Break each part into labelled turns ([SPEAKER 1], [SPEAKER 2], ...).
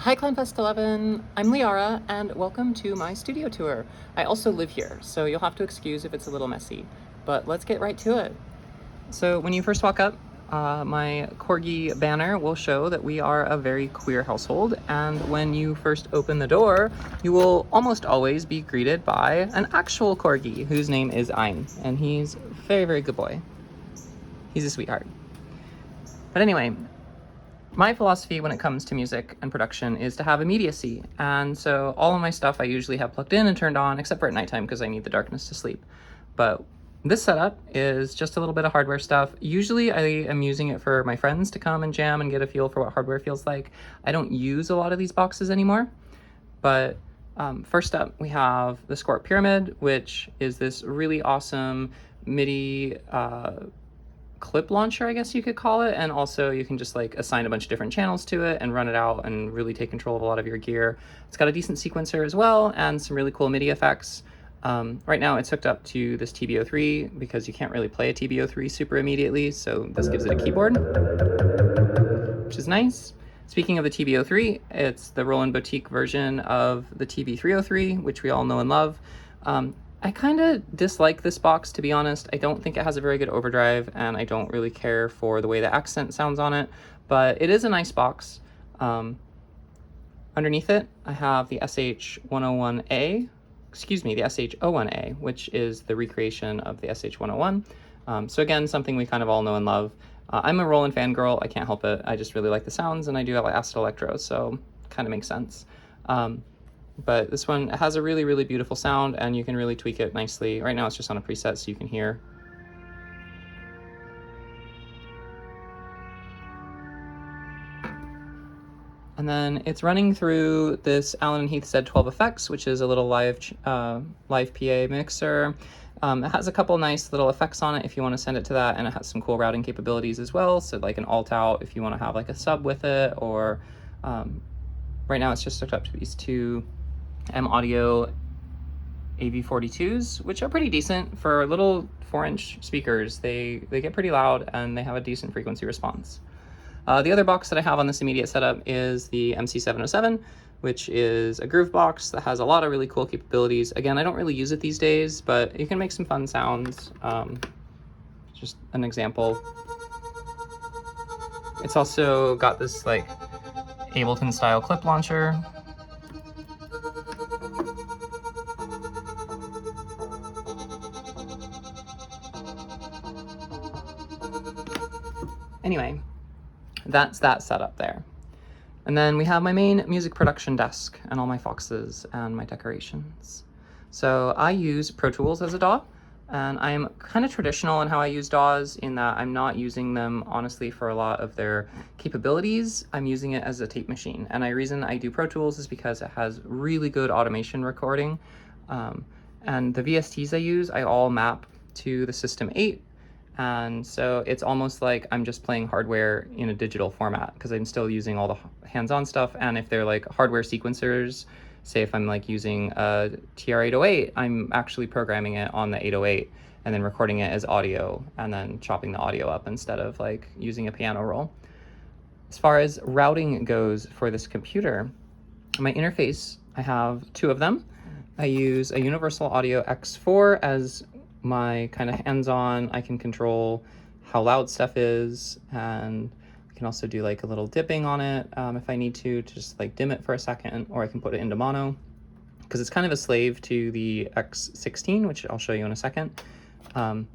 [SPEAKER 1] Hi CLOWNFEST 11, I'm Liara and welcome to my studio tour. I also live here, so you'll have to excuse if it's a little messy, but let's get right to it. So when you first walk up, my corgi banner will show that we are a very queer household, and when you first open the door, you will almost always be greeted by an actual corgi whose name is Ein, and he's a very, very good boy. He's a sweetheart. But anyway, my philosophy when it comes to music and production is to have immediacy, and so all of my stuff I usually have plugged in and turned on, except for at nighttime because I need the darkness to sleep. But this setup is just a little bit of hardware stuff. Usually I am using it for my friends to come and jam and get a feel for what hardware feels like. I don't use a lot of these boxes anymore, but first up we have the Squirt Pyramid, which is this really awesome MIDI clip launcher, I guess you could call it, and also you can just like assign a bunch of different channels to it and run it out and really take control of a lot of your gear. It's got a decent sequencer as well and some really cool MIDI effects. Right now it's hooked up to this TB-03 because you can't really play a TB-03 super immediately, so this gives it a keyboard, which is nice. Speaking of the TB-03, it's the Roland Boutique version of the TB-303, which we all know and love. I kind of dislike this box, to be honest. I don't think it has a very good overdrive, and I don't really care for the way the accent sounds on it, but it is a nice box. Underneath it, I have the SH-101A, the SH-01A, which is the recreation of the SH-101. So again, something we kind of all know and love. I'm a Roland fangirl, I can't help it. I just really like the sounds, and I do have acid electro, so kind of makes sense. But this one has a really, really beautiful sound, and you can really tweak it nicely. Right now it's just on a preset so you can hear. And then it's running through this Allen & Heath Z12 Effects, which is a little live PA mixer. It has a couple nice little effects on it if you want to send it to that, and it has some cool routing capabilities as well. So like an alt out if you want to have like a sub with it, or right now it's just hooked up to these two M-Audio AV42s, which are pretty decent for little 4-inch speakers. They get pretty loud and they have a decent frequency response. The other box that I have on this immediate setup is the MC707, which is a groove box that has a lot of really cool capabilities. Again, I don't really use it these days, but you can make some fun sounds. Just an example. It's also got this like Ableton style clip launcher. Anyway, that's that setup there. And then we have my main music production desk and all my Foxes and my decorations. So I use Pro Tools as a DAW, and I'm kind of traditional in how I use DAWs in that I'm not using them honestly for a lot of their capabilities. I'm using it as a tape machine. And the reason I do Pro Tools is because it has really good automation recording. And the VSTs I use, I all map to the System 8. And so it's almost like I'm just playing hardware in a digital format because I'm still using all the hands-on stuff. And if they're like hardware sequencers, say if I'm like using a TR-808, I'm actually programming it on the 808 and then recording it as audio and then chopping the audio up instead of like using a piano roll. As far as routing goes for this computer, my interface, I have two of them. I use a Universal Audio X4 as my kind of hands-on. I can control how loud stuff is, and I can also do like a little dipping on it if I need to just like dim it for a second, or I can put it into mono because it's kind of a slave to the X16, which I'll show you in a second. The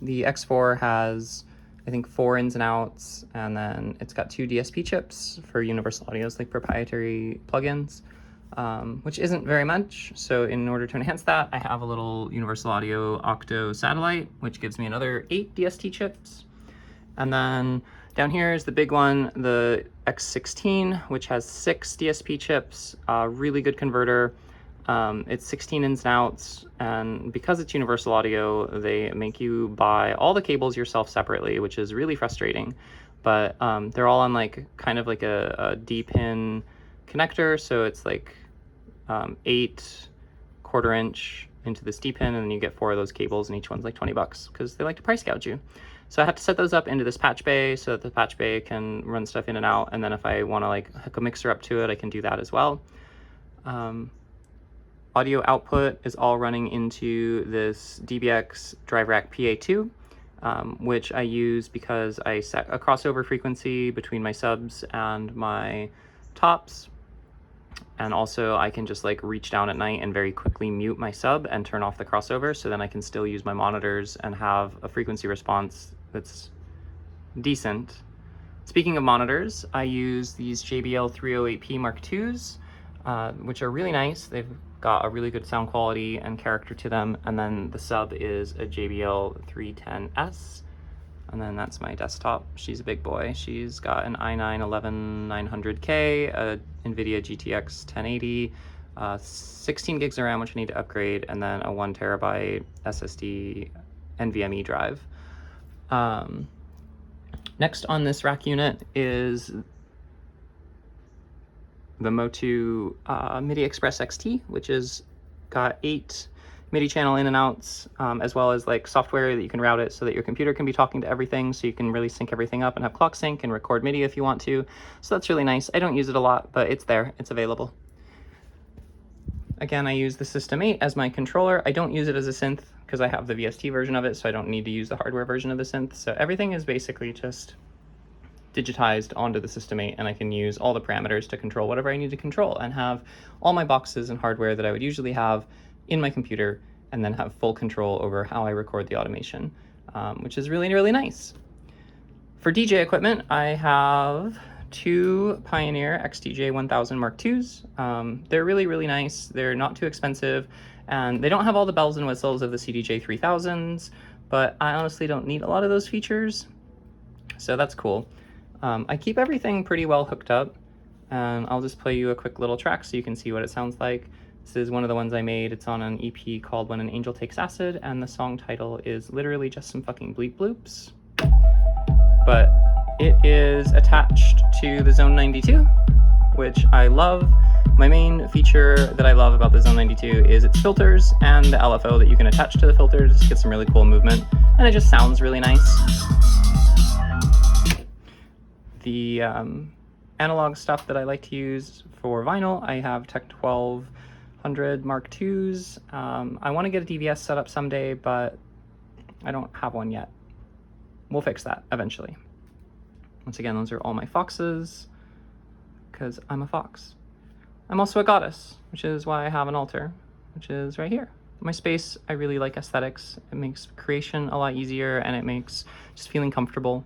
[SPEAKER 1] X4 has, I think, 4 ins and outs, and then it's got 2 DSP chips for Universal Audio's like proprietary plugins. Which isn't very much. So in order to enhance that, I have a little Universal Audio Octo satellite, which gives me another 8 DST chips. And then down here is the big one, the X16, which has 6 DSP chips, really good converter. It's 16 ins and outs, and because it's Universal Audio, they make you buy all the cables yourself separately, which is really frustrating. But they're all on like kind of like a D-pin connector, so it's like 8 1/4 inch into this D-pin, and then you get 4 of those cables, and each one's like $20 because they like to price gouge you. So I have to set those up into this patch bay so that the patch bay can run stuff in and out. And then if I want to like hook a mixer up to it, I can do that as well. Audio output is all running into this DBX Drive Rack PA2, which I use because I set a crossover frequency between my subs and my tops. And also I can just like reach down at night and very quickly mute my sub and turn off the crossover, so then I can still use my monitors and have a frequency response that's decent. Speaking of monitors, I use these JBL 308P Mark IIs, which are really nice. They've got a really good sound quality and character to them. And then the sub is a JBL 310S. And then that's my desktop. She's a big boy. She's got an i9-11900K, a NVIDIA GTX 1080, 16 gigs of RAM, which I need to upgrade, and then a 1 terabyte SSD NVMe drive. Next on this rack unit is the Motu MIDI Express XT, which is got 8 MIDI channel in and outs, as well as like software that you can route it so that your computer can be talking to everything, so you can really sync everything up and have clock sync and record MIDI if you want to. So that's really nice. I don't use it a lot, but it's there, it's available. Again, I use the System 8 as my controller. I don't use it as a synth because I have the VST version of it, so I don't need to use the hardware version of the synth. So everything is basically just digitized onto the System 8, and I can use all the parameters to control whatever I need to control and have all my boxes and hardware that I would usually have in my computer, and then have full control over how I record the automation, which is really, really nice. For DJ equipment, I have 2 Pioneer XTJ 1000 Mark IIs. They're really, really nice. They're not too expensive, and they don't have all the bells and whistles of the CDJ 3000s, but I honestly don't need a lot of those features, so that's cool. I keep everything pretty well hooked up, and I'll just play you a quick little track so you can see what it sounds like. This is one of the ones I made. It's on an EP called When an Angel Takes Acid, and the song title is literally just some fucking bleep bloops. But it is attached to the Zone 92, which I love. My main feature that I love about the Zone 92 is its filters and the LFO that you can attach to the filter to just get some really cool movement, and it just sounds really nice. The analog stuff that I like to use for vinyl, I have Tech 1200 Mark IIs. I want to get a DVS set up someday, but I don't have one yet. We'll fix that eventually. Once again, those are all my foxes, because I'm a fox. I'm also a goddess, which is why I have an altar, which is right here. My space, I really like aesthetics. It makes creation a lot easier, and it makes just feeling comfortable.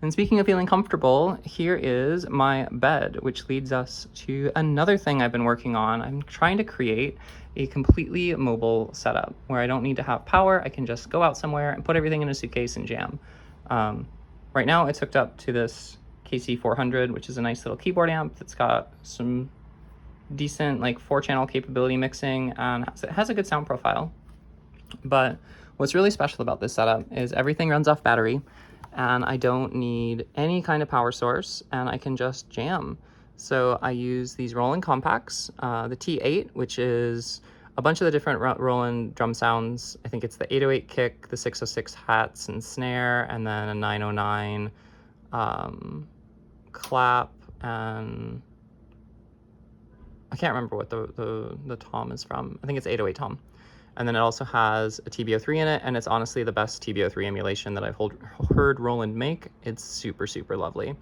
[SPEAKER 1] And speaking of feeling comfortable, here is my bed, which leads us to another thing I've been working on. I'm trying to create a completely mobile setup where I don't need to have power. I can just go out somewhere and put everything in a suitcase and jam. Right now it's hooked up to this KC400, which is a nice little keyboard amp that's got some decent like 4-channel capability mixing, and it has a good sound profile. But what's really special about this setup is everything runs off battery, and I don't need any kind of power source, and I can just jam. So I use these Roland compacts, the T8, which is a bunch of the different Roland drum sounds. I think it's the 808 kick, the 606 hats and snare, and then a 909 clap, and I can't remember what the tom is from. I think it's 808 tom. And then it also has a TB03 in it, and it's honestly the best TB03 emulation that I've heard Roland make. It's super, super lovely.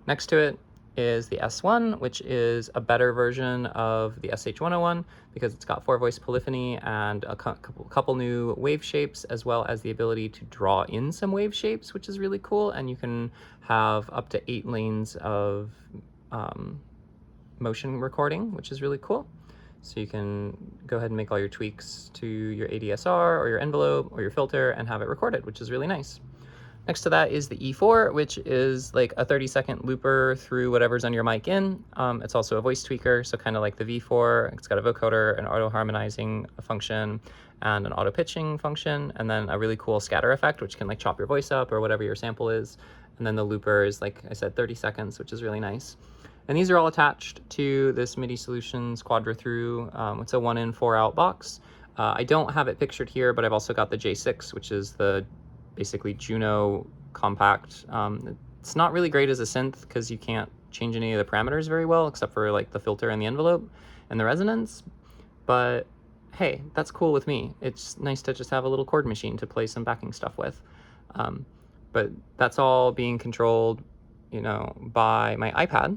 [SPEAKER 1] Next to it is the S1, which is a better version of the SH101 because it's got 4-voice polyphony and a couple new wave shapes, as well as the ability to draw in some wave shapes, which is really cool. And you can have up to 8 lanes of motion recording, which is really cool. So you can go ahead and make all your tweaks to your ADSR or your envelope or your filter and have it recorded, which is really nice. Next to that is the E4, which is like a 30-second looper through whatever's on your mic in. It's also a voice tweaker, so kind of like the V4. It's got a vocoder, an auto harmonizing function, and an auto pitching function, and then a really cool scatter effect, which can like chop your voice up or whatever your sample is. And then the looper is, like I said, 30 seconds, which is really nice. And these are all attached to this MIDI Solutions Quadra Through. It's a 1-in, 4-out box. I don't have it pictured here, but I've also got the J6, which is the basically Juno compact. It's not really great as a synth because you can't change any of the parameters very well, except for like the filter and the envelope and the resonance. But hey, that's cool with me. It's nice to just have a little chord machine to play some backing stuff with. But that's all being controlled, you know, by my iPad.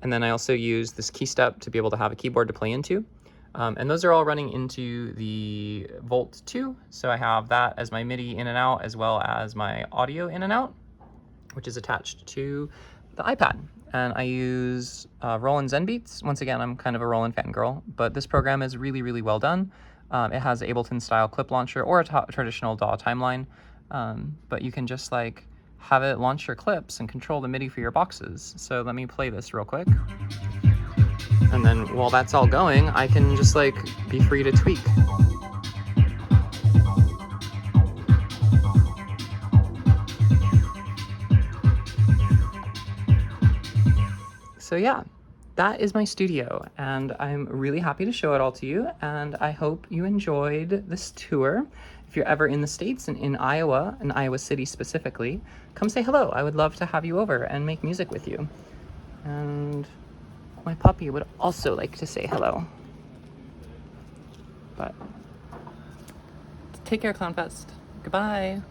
[SPEAKER 1] And then I also use this key step to be able to have a keyboard to play into. And those are all running into the Volt 2. So I have that as my MIDI in and out, as well as my audio in and out, which is attached to the iPad. And I use Roland Zenbeats. Once again, I'm kind of a Roland fangirl, but this program is really, really well done. It has Ableton style clip launcher or a traditional DAW timeline, but you can just like have it launch your clips and control the MIDI for your boxes. So let me play this real quick. And then while that's all going, I can just like be free to tweak. So yeah, that is my studio, and I'm really happy to show it all to you, and I hope you enjoyed this tour. If you're ever in the States and in Iowa, in Iowa City specifically, come say hello. I would love to have you over and make music with you. And my puppy would also like to say hello. But take care, CLOWNFEST. Goodbye.